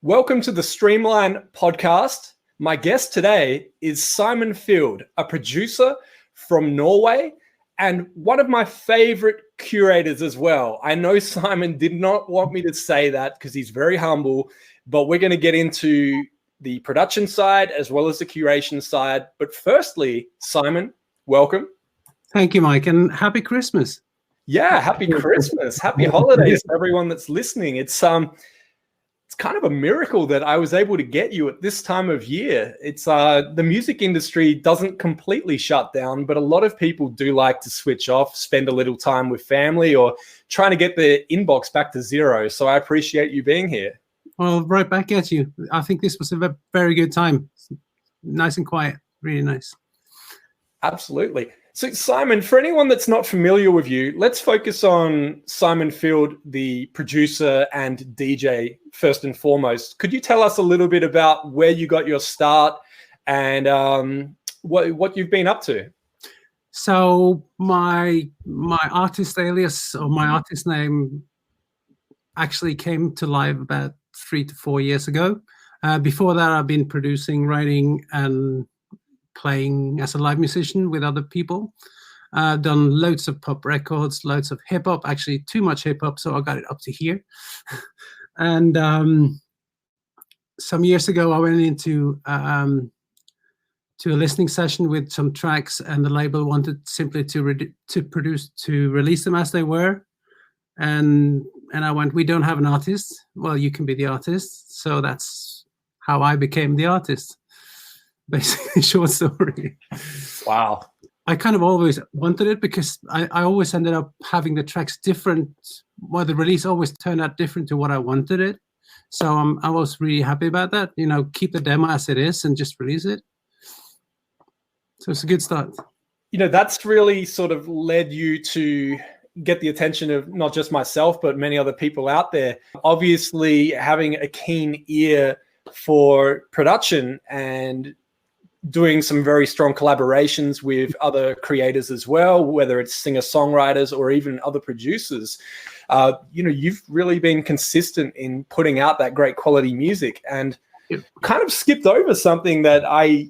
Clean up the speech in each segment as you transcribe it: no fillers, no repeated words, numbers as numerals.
Welcome to the Streamline podcast. My guest today is Simon Field, a producer from Norway and one of my favorite curators as well. I know Simon did not want me to say that because he's very humble, but we're going to get into the production side as well as the curation side. But firstly, Simon, welcome. Thank you, Mike, and happy Christmas. Yeah, happy Christmas. Happy holidays to everyone that's listening. It's kind of a miracle that I was able to get you at this time of year. It's the music industry doesn't completely shut down, but a lot of people do like to switch off, spend a little time with family, or trying to get their inbox back to zero. So I appreciate you being here. Well, right back at you. I think this was a very good time. Nice and quiet. Really nice. Absolutely. So Simon, for anyone that's not familiar with you, let's focus on Simon Field, the producer and DJ, first and foremost. Could you tell us a little bit about where you got your start and what you've been up to? So my artist alias, or my artist name, actually came to life about 3 to 4 years ago. Before that, I've been producing, writing, and playing as a live musician with other people. Done loads of pop records, loads of hip hop, actually too much hip hop, so I got it up to here. And some years ago, I went into to a listening session with some tracks, and the label wanted simply to release them as they were. And I went, we don't have an artist. Well, you can be the artist. So that's how I became the artist. Basically, short story. Wow. I kind of always wanted it because I always ended up having the tracks different. Well, the release always turned out different to what I wanted it. So I was really happy about that. You know, keep the demo as it is and just release it. So it's a good start. You know, that's really sort of led you to get the attention of not just myself, but many other people out there. Obviously, having a keen ear for production and doing some very strong collaborations with other creators as well, whether it's singer-songwriters or even other producers. You know, you've really been consistent in putting out that great quality music, and kind of skipped over something that I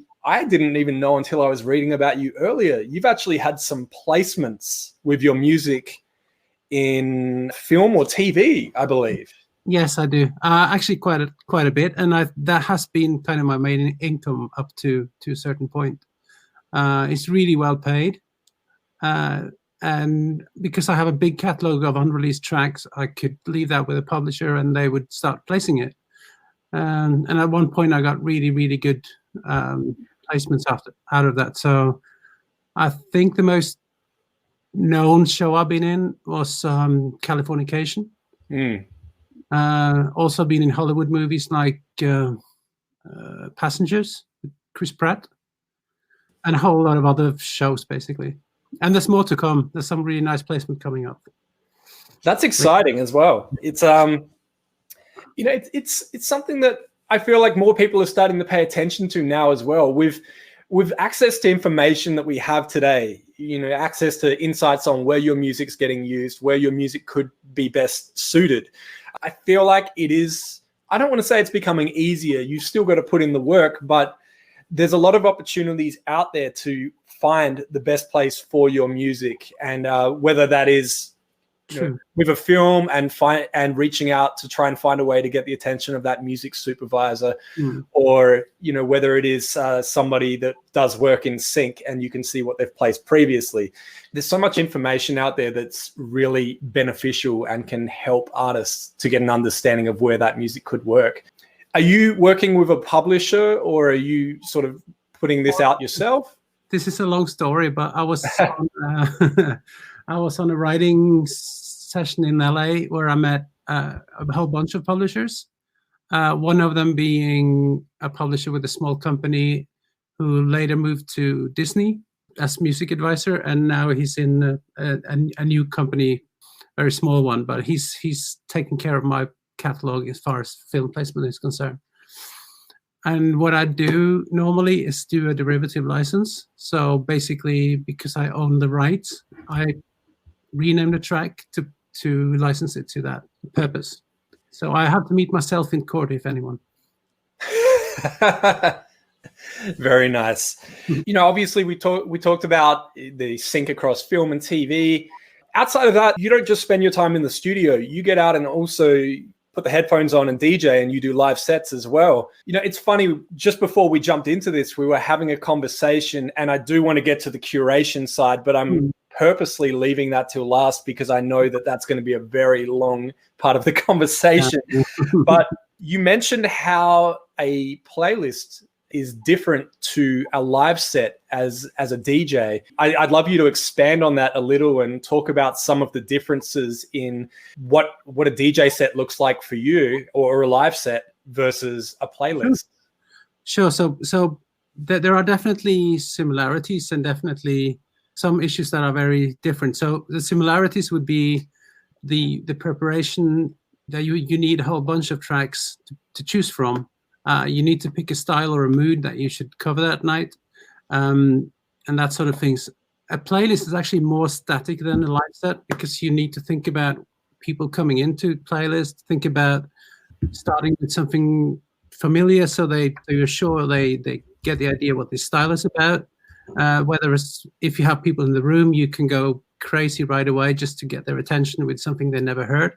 didn't even know until I was reading about you earlier. You've actually had some placements with your music in film or TV, I believe. Yes, I do. Actually, quite a bit, and that has been kind of my main income up to a certain point. It's really well paid, and because I have a big catalog of unreleased tracks, I could leave that with a publisher, and they would start placing it. And at one point, I got really, really good placements out of that. So I think the most known show I've been in was Californication. Also been in Hollywood movies like Passengers with Chris Pratt, and a whole lot of other shows, basically. And there's more to come. There's some really nice placement coming up. That's exciting as well. It's you know, it's something that I feel like more people are starting to pay attention to now as well. With access to information that we have today, you know, access to insights on where your music's getting used, where your music could be best suited. I feel like it is, I don't want to say it's becoming easier. You've still got to put in the work, but there's a lot of opportunities out there to find the best place for your music. And whether that is, you know, with a film and reaching out to try and find a way to get the attention of that music supervisor, or, you know, whether it is somebody that does work in sync and you can see what they've placed previously. There's so much information out there that's really beneficial and can help artists to get an understanding of where that music could work. Are you working with a publisher, or are you sort of putting this out yourself? This is a long story, but I was I was on a writing session in LA where I met a whole bunch of publishers. One of them being a publisher with a small company who later moved to Disney as music advisor, and now he's in a new company, very small one, but he's taking care of my catalog as far as film placement is concerned. And what I do normally is do a derivative license. So basically, because I own the rights, I rename the track to license it to that purpose. So I have to meet myself in court, if anyone. Very nice. Obviously we talked about the sync across film and TV. Outside of that, you don't just spend your time in the studio. You get out and also put the headphones on and DJ, and you do live sets as well. It's funny, just before we jumped into this, we were having a conversation, and I do want to get to the curation side, but I'm purposely leaving that till last because I know that that's going to be a very long part of the conversation. But you mentioned how a playlist is different to a live set as a DJ. I'd love you to expand on that a little and talk about some of the differences in what a DJ set looks like for you, or a live set versus a playlist. Sure. So there are definitely similarities and definitely some issues that are very different. So the similarities would be the preparation, that you need a whole bunch of tracks to choose from. You need to pick a style or a mood that you should cover that night, and that sort of things. A playlist is actually more static than a live set because you need to think about people coming into playlist, think about starting with something familiar so you're sure they get the idea what this style is about. Whether it's, if you have people in the room, you can go crazy right away just to get their attention with something they never heard.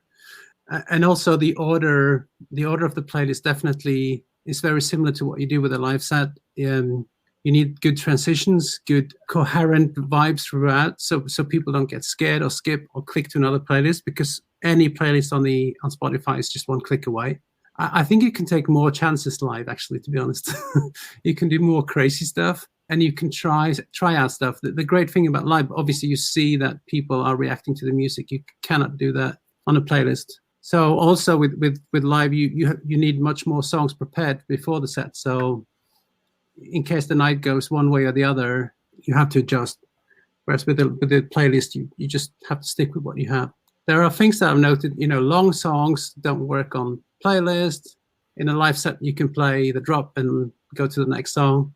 And also the order of the playlist definitely is very similar to what you do with a live set. You need good transitions, good coherent vibes throughout, so people don't get scared or skip or click to another playlist, because any playlist on Spotify is just one click away. I think you can take more chances live, actually, to be honest. You can do more crazy stuff, and you can try out stuff. The great thing about live, obviously, you see that people are reacting to the music. You cannot do that on a playlist. So also with live, you need much more songs prepared before the set. So in case the night goes one way or the other, you have to adjust. Whereas with the playlist, you just have to stick with what you have. There are things that I've noted. Long songs don't work on playlist. In a live set, you can play the drop and go to the next song.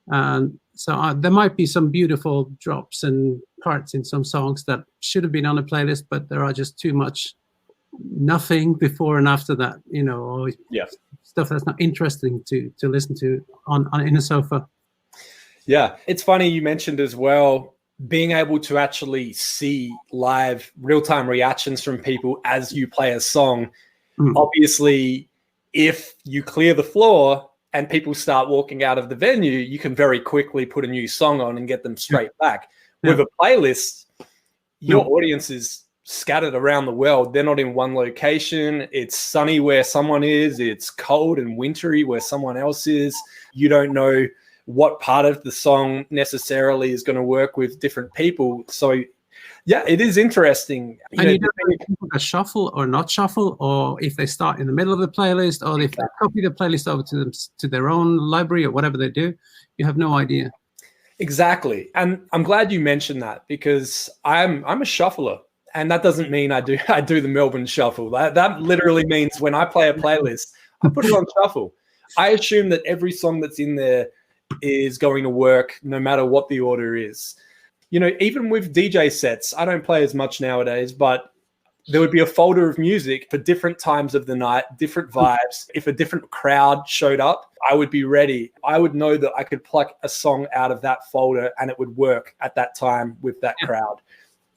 And so there might be some beautiful drops and parts in some songs that should have been on a playlist, but there are just too much nothing before and after that, or stuff that's not interesting to listen to on in a sofa. Yeah, it's funny you mentioned as well being able to actually see live real-time reactions from people as you play a song. Obviously, if you clear the floor and people start walking out of the venue, you can very quickly put a new song on and get them straight back. With a playlist, your audience is scattered around the world. They're not in one location. It's sunny where someone is. It's cold and wintry where someone else is. You don't know what part of the song necessarily is going to work with different people. So yeah, it is interesting. You don't know if people shuffle or not shuffle, or if they start in the middle of the playlist, or if they copy the playlist over to their own library or whatever they do. You have no idea. Exactly. And I'm glad you mentioned that, because I'm a shuffler. And that doesn't mean I do the Melbourne shuffle. That literally means when I play a playlist, I put it on shuffle. I assume that every song that's in there is going to work no matter what the order is. Even with DJ sets, I don't play as much nowadays, but there would be a folder of music for different times of the night, different vibes. If a different crowd showed up, I would be ready. I would know that I could pluck a song out of that folder and it would work at that time with that crowd.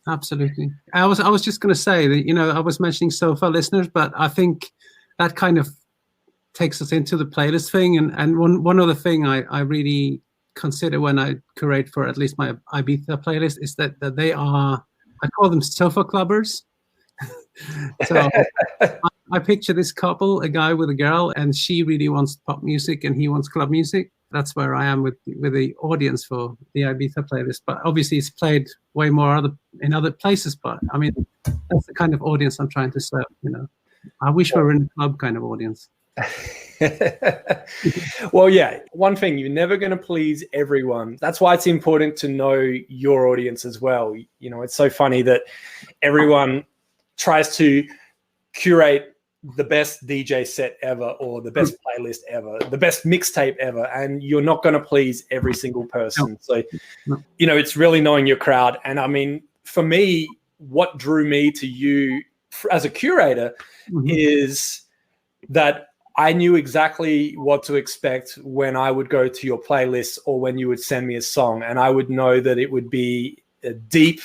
Absolutely. I was just going to say that, I was mentioning sofa listeners, but I think that kind of takes us into the playlist thing. And one other thing I really consider when I curate for at least my Ibiza playlist is that they are, I call them sofa clubbers. So I picture this couple, a guy with a girl, and she really wants pop music and he wants club music. That's where I am with the audience for the Ibiza playlist. But obviously it's played way more in other places. But I mean, that's the kind of audience I'm trying to serve, I wish we were in a club kind of audience. Well, yeah, one thing, you're never going to please everyone. That's why it's important to know your audience as well. It's so funny that everyone tries to curate the best DJ set ever, or the best playlist ever, the best mixtape ever, and you're not going to please every single person. So, it's really knowing your crowd. And I mean, for me, what drew me to you as a curator is that I knew exactly what to expect when I would go to your playlist or when you would send me a song, and I would know that it would be a deep,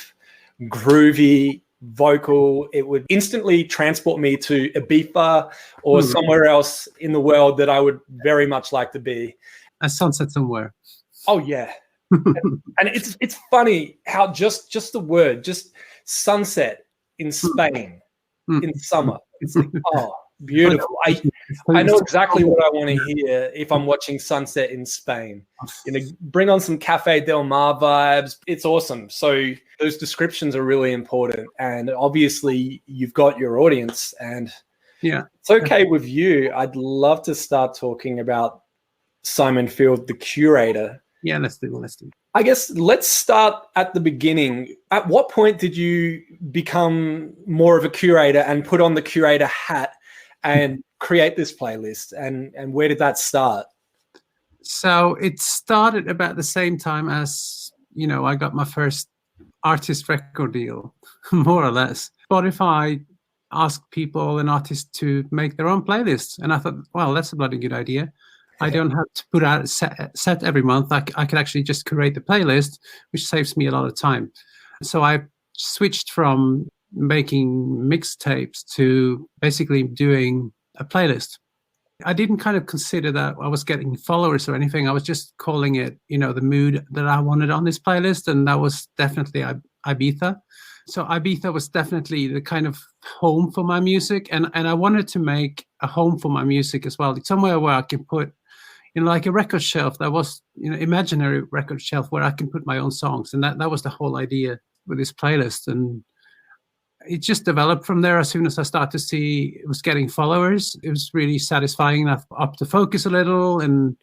groovy vocal. It would instantly transport me to Ibiza or somewhere else in the world that I would very much like to be. A sunset somewhere. Oh yeah. And it's funny how just the word, just sunset in Spain in summer. It's like, oh, beautiful. I know exactly what I want to hear if I'm watching sunset in Spain. Bring on some Cafe Del Mar vibes. It's awesome. So those descriptions are really important. And obviously you've got your audience, and it's okay with you. I'd love to start talking about Simon Field, the curator. Yeah, let's do. I guess let's start at the beginning. At what point did you become more of a curator and put on the curator hat and create this playlist? And where did that start? So it started about the same time as, I got my first artist record deal, more or less. Spotify asked people and artists to make their own playlists. And I thought, well, that's a bloody good idea. I don't have to put out a set every month. I can actually just create the playlist, which saves me a lot of time. So I switched from making mixtapes to basically doing a playlist. I didn't kind of consider that I was getting followers or anything. I was just calling it, the mood that I wanted on this playlist. And that was definitely Ibiza. So Ibiza was definitely the kind of home for my music. And I wanted to make a home for my music as well. It's somewhere where I can put, like a record shelf that was, imaginary record shelf where I can put my own songs. And that was the whole idea with this playlist. And it just developed from there. As soon as I started to see it was getting followers, it was really satisfying. I upped the focus a little, and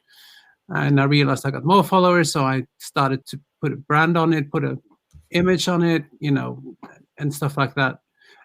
I realized I got more followers. So I started to put a brand on it, put a image on it, and stuff like that.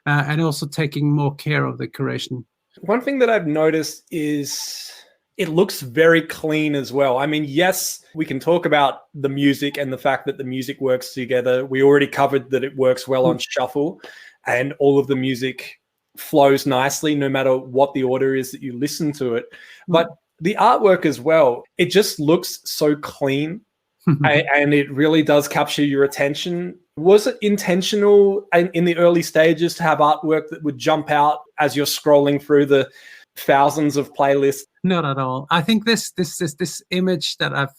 And also taking more care of the curation. One thing that I've noticed is it looks very clean as well. I mean, yes, we can talk about the music and the fact that the music works together. We already covered that it works well on shuffle, and all of the music flows nicely no matter what the order is that you listen to it. But the artwork as well, it just looks so clean and it really does capture your attention. Was it intentional in the early stages to have artwork that would jump out as you're scrolling through the thousands of playlists? Not at all. I think this image that I've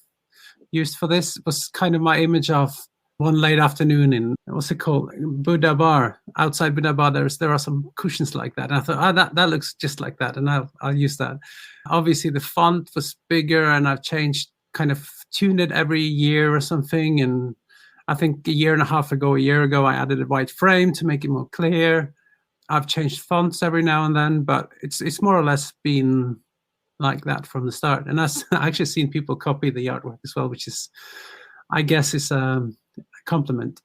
used for this was kind of my image of one late afternoon in, what's it called, Buddha Bar. Outside Buddha Bar, there are some cushions like that. And I thought, that looks just like that, and I'll use that. Obviously, the font was bigger, and I've kind of tuned it every year or something. And I think a year ago, I added a white frame to make it more clear. I've changed fonts every now and then, but it's more or less been like that from the start. And I've actually seen people copy the artwork as well, which is, I guess, is a compliment.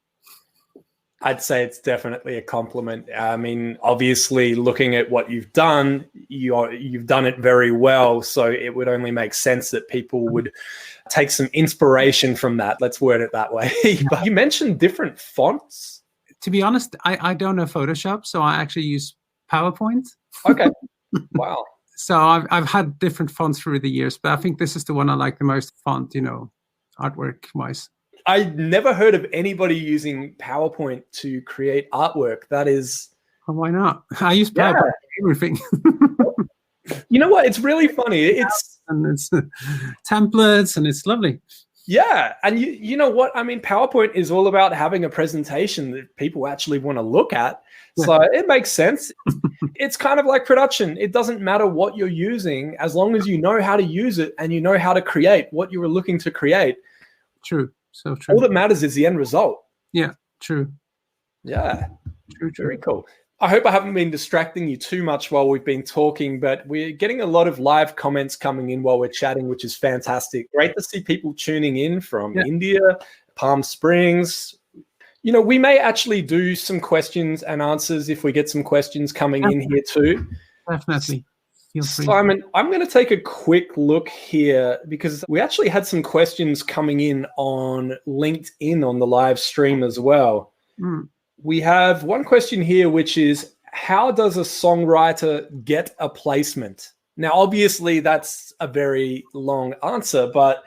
I'd say it's definitely a compliment. I mean, obviously, looking at what you've done, you've done it very well. So it would only make sense that people would take some inspiration from that. Let's word it that way. But you mentioned different fonts. To be honest, I don't know Photoshop, so I actually use PowerPoint. Okay. Wow. So I've had different fonts through the years, but I think this is the one I like the most, font, artwork-wise. I never heard of anybody using PowerPoint to create artwork. That is... Well, why not? I use PowerPoint for everything. You know what? It's really funny. It's templates, and it's lovely. Yeah. And you know what? I mean, PowerPoint is all about having a presentation that people actually want to look at. So it makes sense. It's kind of like production. It doesn't matter what you're using as long as you know how to use it and you know how to create what you were looking to create. True. So true. All that matters is the end result. Yeah, true. Yeah. True. Very cool. I hope I haven't been distracting you too much while we've been talking, but we're getting a lot of live comments coming in while we're chatting, which is fantastic. Great to see people tuning in from India, Palm Springs. We may actually do some questions and answers if we get some questions coming in here too. Definitely. Feel free. Simon, I'm going to take a quick look here because we actually had some questions coming in on LinkedIn on the live stream as well. We have one question here, which is, how does a songwriter get a placement? Now, obviously, that's a very long answer, but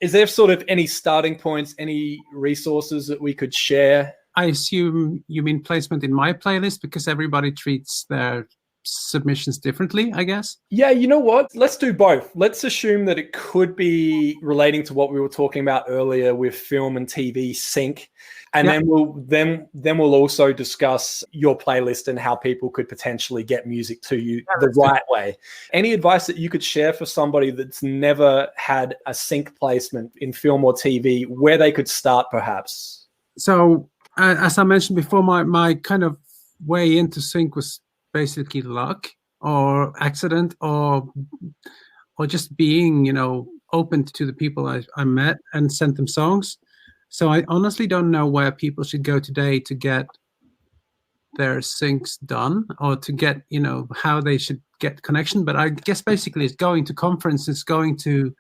is there sort of any starting points, any resources that we could share? I assume you mean placement in my playlist, because everybody treats their submissions differently, I guess. Yeah, you know what? Let's do both. Let's assume that it could be relating to what we were talking about earlier with film and TV sync. And then we'll also discuss your playlist and how people could potentially get music to you the right way. Any advice that you could share for somebody that's never had a sync placement in film or TV, where they could start perhaps? So as I mentioned before, my kind of way into sync was basically luck or accident or just being, open to the people I met and sent them songs. So I honestly don't know where people should go today to get their syncs done, or to get, how they should get connection. But I guess basically it's going to conferences, going to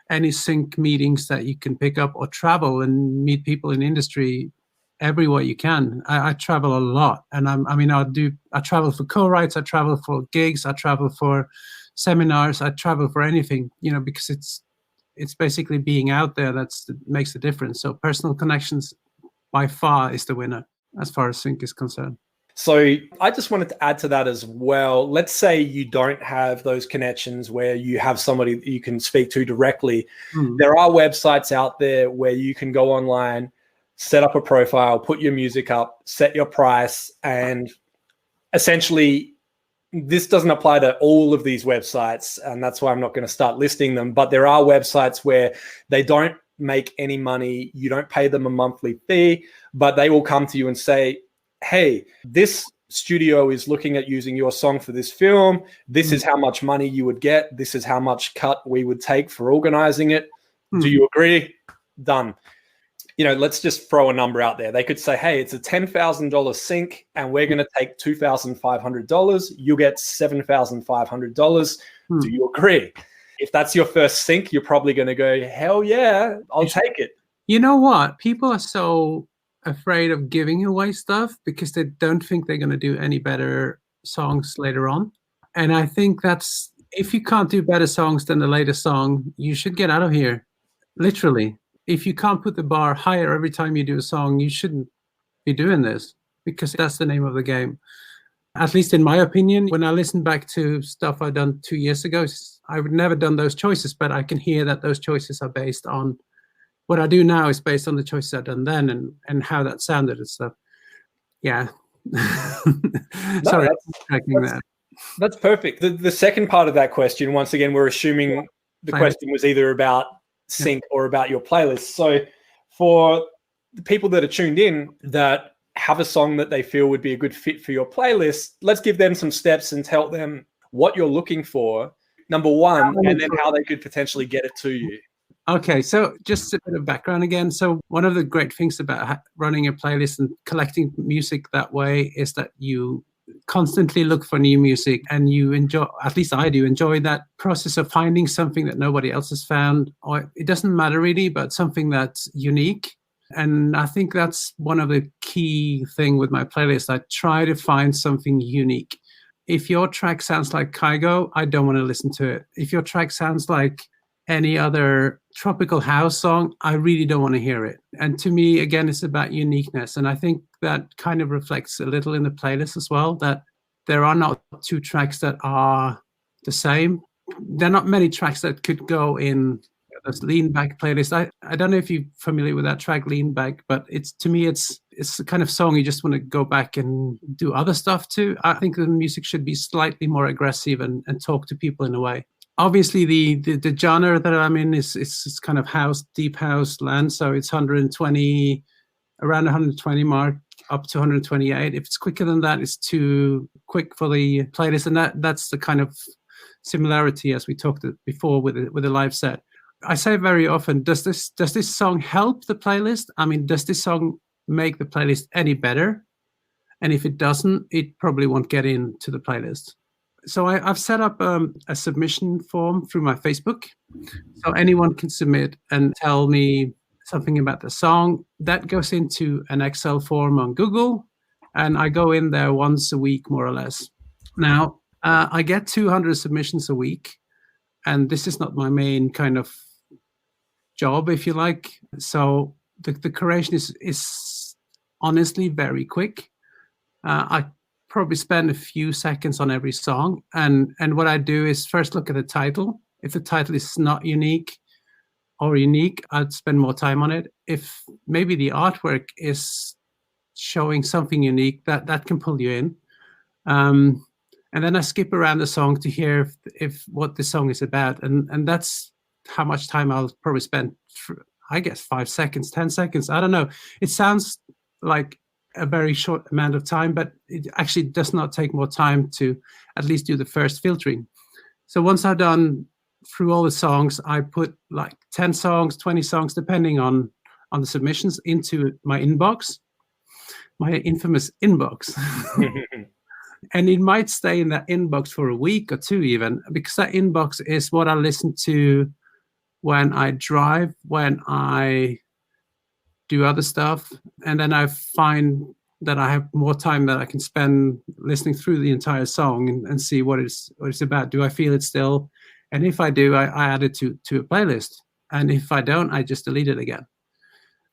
any sync meetings that you can pick up, or travel and meet people in industry everywhere you can. I travel a lot, and I travel for co-writes, I travel for gigs, I travel for seminars, I travel for anything, because it's basically being out there that makes the difference. So personal connections by far is the winner as far as sync is concerned. So I just wanted to add to that as well. Let's say you don't have those connections where you have somebody that you can speak to directly. There are websites out there where you can go online, set up a profile, put your music up, set your price, and essentially this doesn't apply to all of these websites, and that's why I'm not going to start listing them. But there are websites where they don't make any money. You don't pay them a monthly fee, but they will come to you and say, hey, this studio is looking at using your song for this film. This is how much money you would get. This is how much cut we would take for organizing it. Do you agree? Done. Let's just throw a number out there. They could say, hey, it's a $10,000 sync and we're going to take $2,500. You'll get $7,500. Do you agree? If that's your first sync, you're probably going to go, hell yeah, I'll take it. You know what? People are so afraid of giving away stuff because they don't think they're going to do any better songs later on. And I think that's, if you can't do better songs than the latest song, you should get out of here. Literally. If you can't put the bar higher every time you do a song, you shouldn't be doing this, because that's the name of the game. At least in my opinion, when I listen back to stuff I've done 2 years ago, I would never done those choices, but I can hear that those choices are based on what I do now is based on the choices I've done then and how that sounded and stuff. Yeah. Sorry, that's perfect. The second part of that question, once again, we're assuming the question was either about sync or about your playlist. So for the people that are tuned in that have a song that they feel would be a good fit for your playlist, let's give them some steps and tell them what you're looking for, number one, and then how they could potentially get it to you. Okay, so just a bit of background again. So one of the great things about running a playlist and collecting music that way is that you constantly look for new music, and you enjoy, at least I do, enjoy that process of finding something that nobody else has found, or it doesn't matter really, but something that's unique. And I think that's one of the key thing with my playlist. I try to find something unique. If your track sounds like Kygo, I don't want to listen to it. If your track sounds like any other tropical house song, I really don't want to hear it. And to me, again, it's about uniqueness. And I think that kind of reflects a little in the playlist as well, that there are not two tracks that are the same. There are not many tracks that could go in this Lean Back playlist. I don't know if you're familiar with that track, Lean Back, but to me, it's the kind of song you just want to go back and do other stuff to. I think the music should be slightly more aggressive and talk to people in a way. Obviously, the genre that I'm in is kind of house, deep house land. So it's 120, around 120 mark, up to 128. If it's quicker than that, it's too quick for the playlist. And that's the kind of similarity as we talked before with a live set. I say very often, does this song help the playlist? I mean, does this song make the playlist any better? And if it doesn't, it probably won't get into the playlist. So I've set up a submission form through my Facebook. So anyone can submit and tell me something about the song. That goes into an Excel form on Google, and I go in there once a week, more or less. Now, I get 200 submissions a week, and this is not my main kind of job, if you like. So the curation is honestly very quick. I probably spend a few seconds on every song, and what I do is first look at the title. If the title is not unique or unique, I'd spend more time on it. If maybe the artwork is showing something unique, that can pull you in. And then I skip around the song to hear if what the song is about, and that's how much time I'll probably spend. I guess 5 seconds, 10 seconds. I don't know. It sounds like a very short amount of time, but it actually does not take more time to at least do the first filtering. So once I've done through all the songs, I put like 10 songs, 20 songs, depending on the submissions, into my inbox, my infamous inbox. And it might stay in that inbox for a week or two even, because that inbox is what I listen to when I drive, when I do other stuff, and then I find that I have more time that I can spend listening through the entire song and see what it's about. Do I feel it still? And if I do, I add it to a playlist. And if I don't, I just delete it again.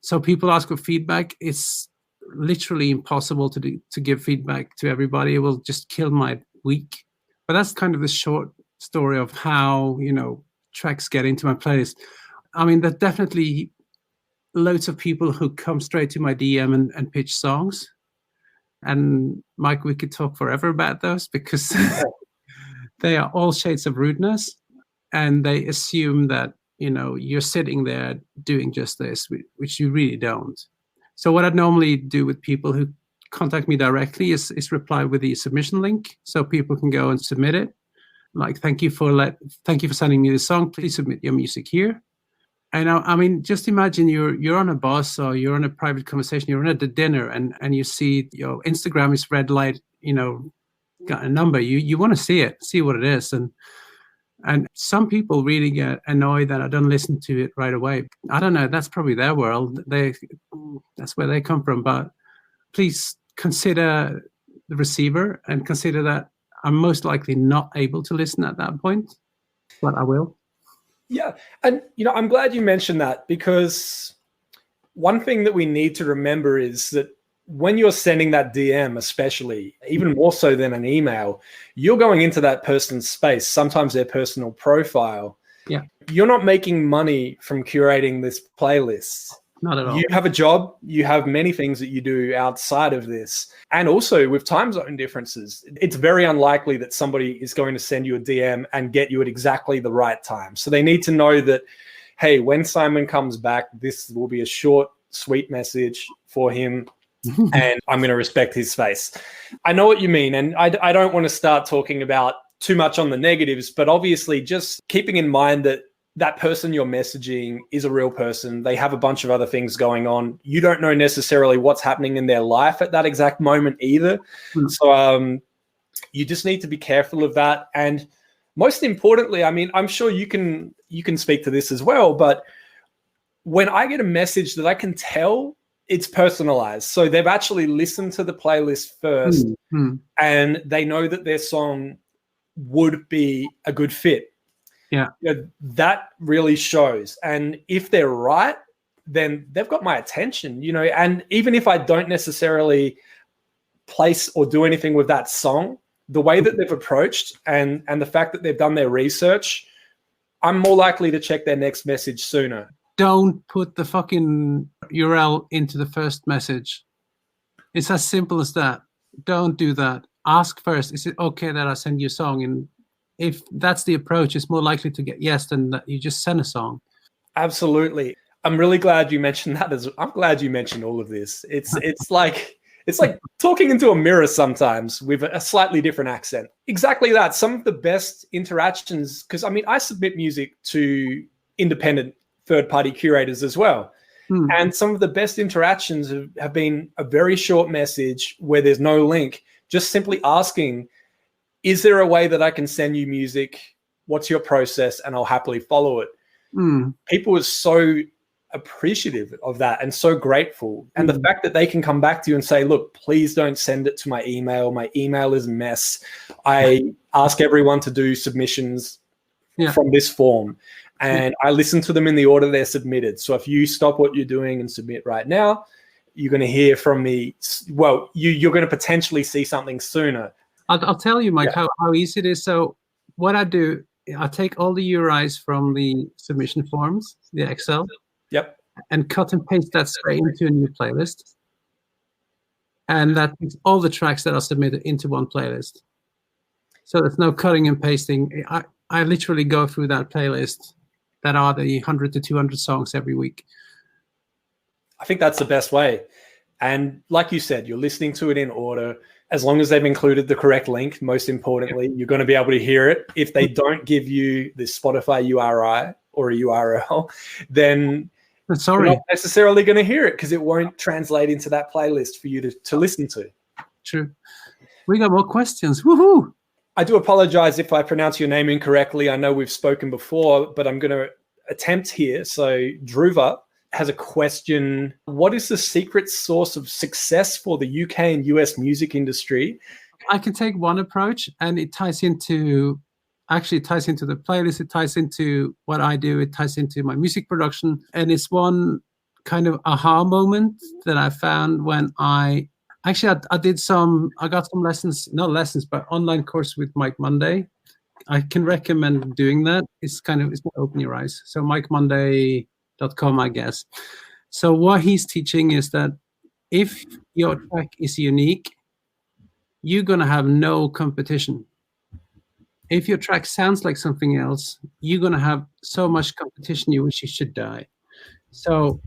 So people ask for feedback. It's literally impossible to give feedback to everybody. It will just kill my week. But that's kind of the short story of how, tracks get into my playlist. I mean, there's definitely loads of people who come straight to my DM and pitch songs. And Mike, we could talk forever about those, because they are all shades of rudeness, and they assume that, you're sitting there doing just this, which you really don't. So what I'd normally do with people who contact me directly is reply with the submission link, so people can go and submit it. Like, thank you for sending me the song. Please submit your music here. And I mean, just imagine you're on a bus, or you're on a private conversation, you're at the dinner, and you see your Instagram is red light, got a number. You want to see what it is. And some people really get annoyed that I don't listen to it right away. I don't know, that's probably their world. That's where they come from. But please consider the receiver, and consider that I'm most likely not able to listen at that point, but I will. Yeah. And, I'm glad you mentioned that, because one thing that we need to remember is that when you're sending that DM, especially, even more so than an email, you're going into that person's space, sometimes their personal profile. Yeah. You're not making money from curating this playlist. Not at all. You have a job, you have many things that you do outside of this. And also with time zone differences, it's very unlikely that somebody is going to send you a DM and get you at exactly the right time. So they need to know that, hey, when Simon comes back, this will be a short, sweet message for him, and I'm going to respect his space. I know what you mean. And I don't want to start talking about too much on the negatives, but obviously just keeping in mind that person you're messaging is a real person. They have a bunch of other things going on. You don't know necessarily what's happening in their life at that exact moment either. So you just need to be careful of that. And most importantly, I mean, I'm sure you can speak to this as well, but when I get a message that I can tell it's personalized, so they've actually listened to the playlist first, and they know that their song would be a good fit. Yeah. That really shows. And if they're right, then they've got my attention, and even if I don't necessarily place or do anything with that song, the way that they've approached and the fact that they've done their research, I'm more likely to check their next message sooner. Don't put the fucking URL into the first message. It's as simple as that. Don't do that. Ask first, is it okay that I send you a song? And if that's the approach, it's more likely to get yes than that you just send a song. Absolutely. I'm really glad you mentioned that. I'm glad you mentioned all of this. It's like talking into a mirror sometimes with a slightly different accent. Exactly that. Some of the best interactions, because I mean, I submit music to independent third-party curators as well. And some of the best interactions have been a very short message where there's no link, just simply asking, is there a way that I can send you music? What's your process? And I'll happily follow it. People are so appreciative of that and so grateful. And the fact that they can come back to you and say, look, please don't send it to my email. My email is a mess. I ask everyone to do submissions from this form, and I listen to them in the order they're submitted. So if you stop what you're doing and submit right now, you're going to hear from me. Well, you're going to potentially see something sooner. I'll tell you, Mike, how easy it is. So what I do, I take all the URIs from the submission forms, the Excel, and cut and paste that straight into a new playlist. And that takes all the tracks that are submitted into one playlist. So there's no cutting and pasting. I literally go through that playlist that are the 100 to 200 songs every week. I think that's the best way. And like you said, you're listening to it in order. As long as they've included the correct link, most importantly, you're going to be able to hear it. If they don't give you the Spotify URI or a URL, then you're not necessarily going to hear it because it won't translate into that playlist for you to listen to. True. We got more questions. Woohoo! I do apologize if I pronounce your name incorrectly. I know we've spoken before, but I'm going to attempt here. So Dhruva has a question. What is the secret source of success for the UK and US music industry? I can take one approach, and it ties into the playlist. It ties into what I do. It ties into my music production. And it's one kind of aha moment that I found when I got some lessons, not lessons, but online course with Mike Monday. I can recommend doing that. It's going to open your eyes. So MikeMonday.com, I guess. So what he's teaching is that if your track is unique, you're going to have no competition. If your track sounds like something else, you're going to have so much competition you wish you should die. So,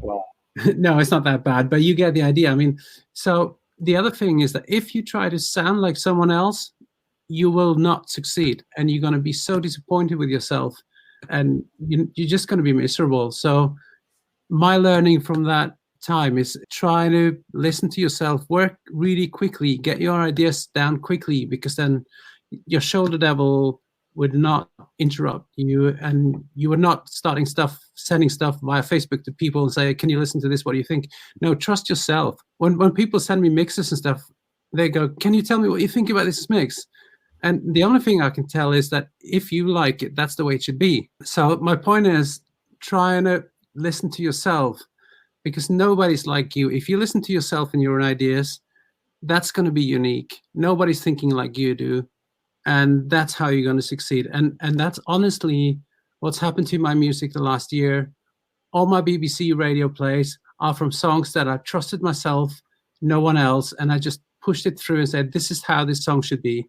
no, it's not that bad, but you get the idea. I mean, so the other thing is that if you try to sound like someone else, you will not succeed, and you're going to be so disappointed with yourself, and you're just going to be miserable. So my learning from that time is try to listen to yourself, work really quickly, get your ideas down quickly, because then your shoulder devil would not interrupt you, and you were not sending stuff via Facebook to people and say, can you listen to this? What do you think? No, trust yourself. When people send me mixes and stuff, they go, can you tell me what you think about this mix? And the only thing I can tell is that if you like it, that's the way it should be. So my point is trying to listen to yourself, because nobody's like you. If you listen to yourself and your own ideas, that's going to be unique. Nobody's thinking like you do. And that's how you're going to succeed. And that's honestly what's happened to my music the last year. All my BBC radio plays are from songs that I trusted myself, no one else. And I just pushed it through and said, this is how this song should be.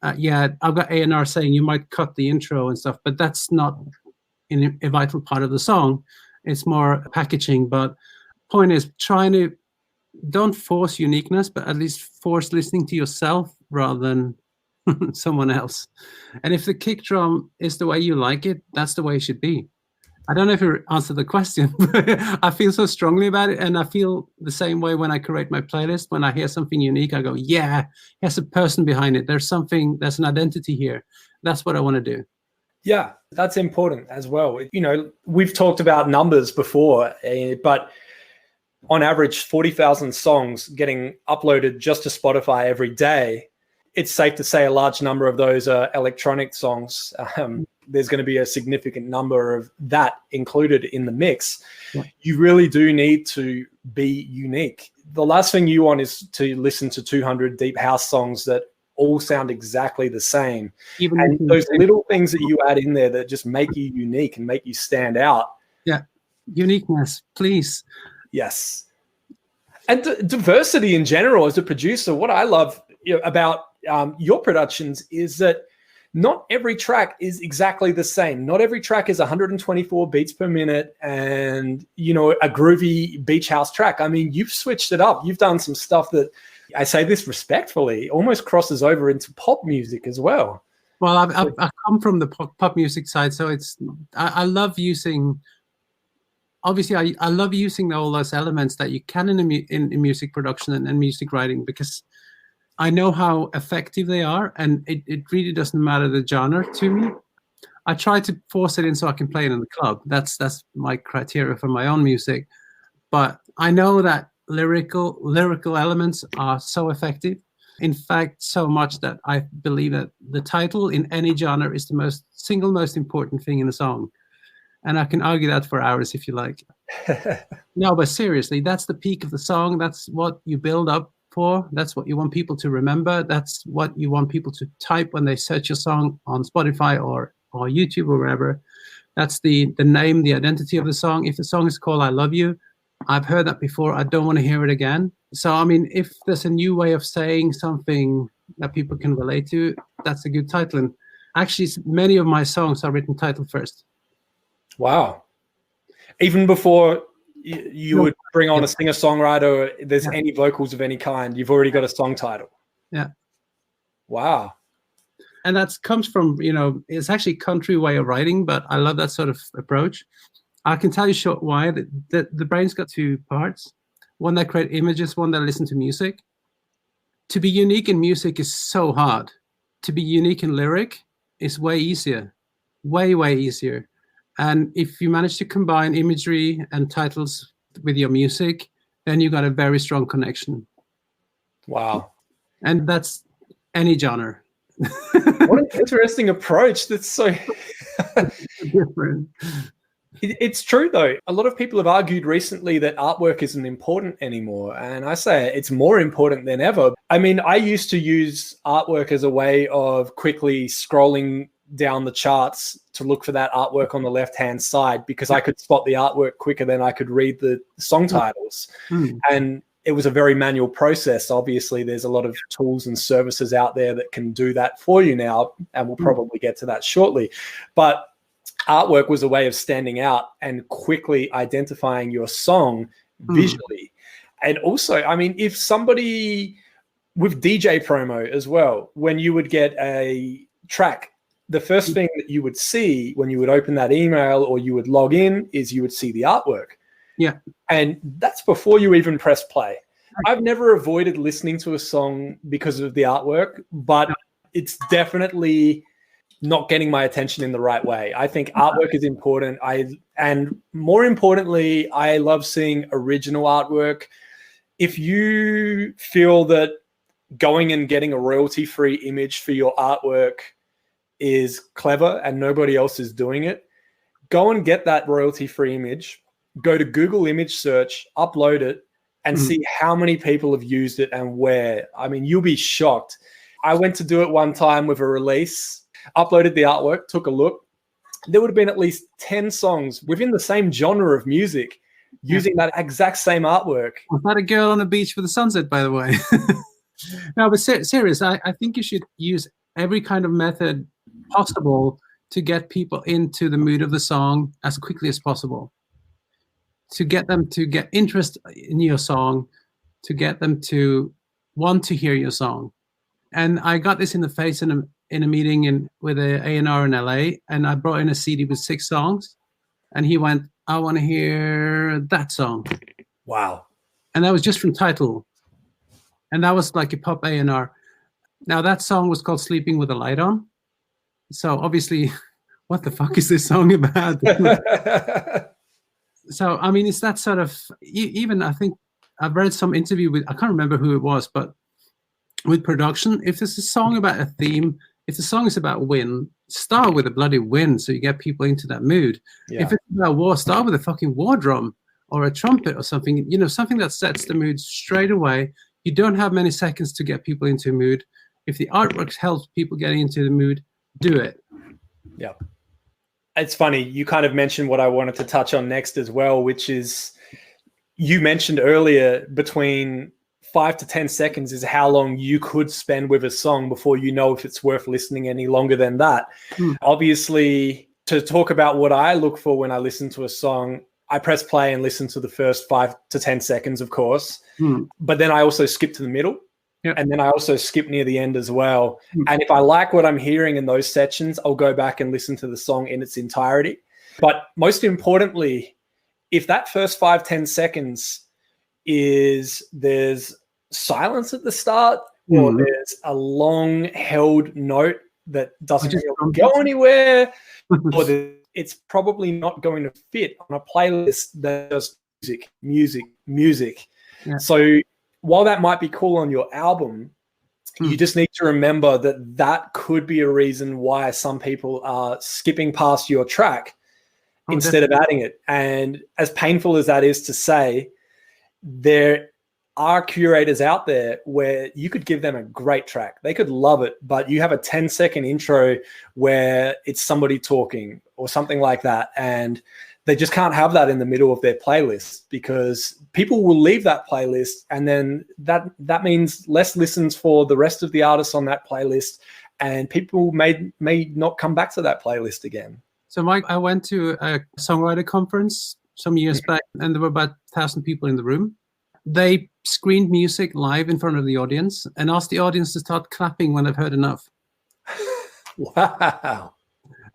I've got A&R saying you might cut the intro and stuff, but that's not a vital part of the song. It's more packaging. But point is, don't force uniqueness, but at least force listening to yourself rather than someone else. And if the kick drum is the way you like it, that's the way it should be. I don't know if you answered the question, but I feel so strongly about it. And I feel the same way when I create my playlist. When I hear something unique, I go, yeah, there's a person behind it. There's an identity here. That's what I want to do. Yeah, that's important as well. You know, we've talked about numbers before, but on average, 40,000 songs getting uploaded just to Spotify every day. It's safe to say a large number of those are electronic songs. There's going to be a significant number of that included in the mix. Yeah. You really do need to be unique. The last thing you want is to listen to 200 deep house songs that all sound exactly the same. And those little things that you add in there that just make you unique and make you stand out. Yeah, uniqueness, please. Yes. And diversity in general as a producer, what I love about your productions is that not every track is exactly the same. Not every track is 124 beats per minute and, a groovy beach house track. I mean, you've switched it up. You've done some stuff that, I say this respectfully, almost crosses over into pop music as well. Well, I come from the pop music side, so I love using. Obviously, I love using all those elements that you can in music production and music writing, because I know how effective they are, and it really doesn't matter the genre to me. I try to force it in so I can play it in the club. That's my criteria for my own music. But I know that lyrical elements are so effective. In fact, so much that I believe that the title in any genre is the single most important thing in a song. And I can argue that for hours if you like. No, but seriously, that's the peak of the song. That's what you build up for. That's what you want people to remember. That's what you want people to type when they search your song on Spotify or YouTube or wherever. That's the name, the identity of the song. If the song is called I Love You, I've heard that before. I don't want to hear it again. So, I mean, if there's a new way of saying something that people can relate to, that's a good title. And actually, many of my songs are written title first. Wow. Even before you would bring on a singer-songwriter or there's any vocals of any kind, you've already got a song title. Yeah. Wow. And that comes from, it's actually a country way of writing, but I love that sort of approach. I can tell you short why. The brain's got two parts. One that create images, one that listen to music. To be unique in music is so hard. To be unique in lyric is way easier. Way, way easier. And if you manage to combine imagery and titles with your music, then you got a very strong connection. Wow. And that's any genre. What an interesting approach. That's so different. It's true, though. A lot of people have argued recently that artwork isn't important anymore. And I say it's more important than ever. I mean, I used to use artwork as a way of quickly scrolling down the charts to look for that artwork on the left-hand side because I could spot the artwork quicker than I could read the song titles. And it was a very manual process. Obviously, there's a lot of tools and services out there that can do that for you now, and we'll probably get to that shortly. But artwork was a way of standing out and quickly identifying your song visually. And also, I mean, if somebody with DJ promo as well, when you would get a track, the first thing that you would see when you would open that email or you would log in is you would see the artwork. Yeah. And that's before you even press play. I've never avoided listening to a song because of the artwork, but it's definitely not getting my attention in the right way. I think artwork is important. And more importantly, I love seeing original artwork. If you feel that going and getting a royalty-free image for your artwork is clever and nobody else is doing it, go and get that royalty-free image, go to Google image search, upload it, and see how many people have used it and where. I mean, you'll be shocked. I went to do it one time with a release, uploaded the artwork, took a look. There would have been at least 10 songs within the same genre of music using that exact same artwork. Was that a girl on the beach with the sunset, by the way? No, but serious, I think you should use every kind of method possible to get people into the mood of the song as quickly as possible. To get them to get interest in your song, to get them to want to hear your song. And I got this in the face in a meeting with a A&R in LA, and I brought in a CD with 6 songs, and he went, I want to hear that song. Wow. And that was just from title. And that was like a pop A&R. Now that song was called Sleeping with the Light On. So obviously, what the fuck is this song about? So, I mean, it's that sort of, even I think I've read some interview with, I can't remember who it was, but with production, if there's a song about a theme, if the song is about wind, start with a bloody wind so you get people into that mood. Yeah. If it's about war, start with a fucking war drum or a trumpet or something, something that sets the mood straight away. You don't have many seconds to get people into a mood. If the artwork helps people getting into the mood, do it. Yeah. It's funny, you kind of mentioned what I wanted to touch on next as well, which is you mentioned earlier between 5 to 10 seconds is how long you could spend with a song before you know if it's worth listening any longer than that. Obviously, to talk about what I look for when I listen to a song, I press play and listen to the first 5 to 10 seconds, of course. But then I also skip to the middle. Yep. And then I also skip near the end as well. And if I like what I'm hearing in those sections, I'll go back and listen to the song in its entirety. But most importantly, if that first 5-10 seconds there's silence at the start or there's a long held note that doesn't just really go anywhere, or that it's probably not going to fit on a playlist that's just music. Yeah. So while that might be cool on your album, you just need to remember that that could be a reason why some people are skipping past your track instead of adding it. And as painful as that is to say, there are curators out there where you could give them a great track. They could love it, but you have a 10-second intro where it's somebody talking or something like that, and they just can't have that in the middle of their playlist, because people will leave that playlist, and then that means less listens for the rest of the artists on that playlist, and people may not come back to that playlist again. So, Mike, I went to a songwriter conference some years back, and there were about 1,000 people in the room. They screened music live in front of the audience and asked the audience to start clapping when they've heard enough. Wow.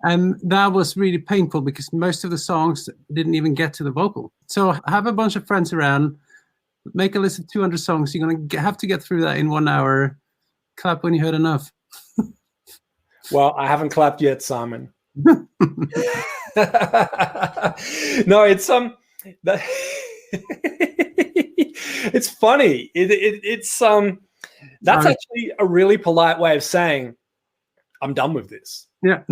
And that was really painful because most of the songs didn't even get to the vocal. So have a bunch of friends around, make a list of 200 songs. You're going to have to get through that in 1 hour. Clap when you heard enough. Well, I haven't clapped yet, Simon. No, it's it's funny. It's that's actually a really polite way of saying I'm done with this. Yeah.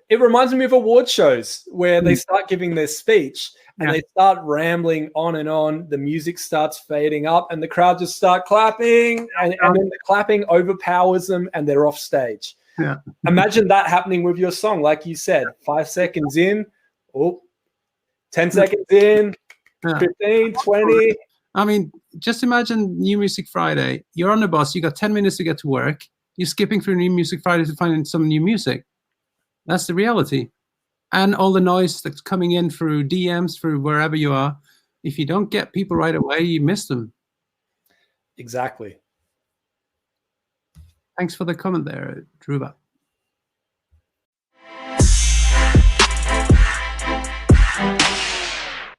It reminds me of award shows where they start giving their speech and they start rambling on and on. The music starts fading up and the crowd just start clapping, and then the clapping overpowers them and they're off stage. Yeah. Imagine that happening with your song. Like you said, 5 seconds in, 10 seconds in, 15, 20. I mean, just imagine New Music Friday. You're on the bus, you got 10 minutes to get to work. You're skipping through New Music Friday to find some new music. That's the reality. And all the noise that's coming in through DMs, through wherever you are, if you don't get people right away, you miss them. Exactly. Thanks for the comment there, Dhruva.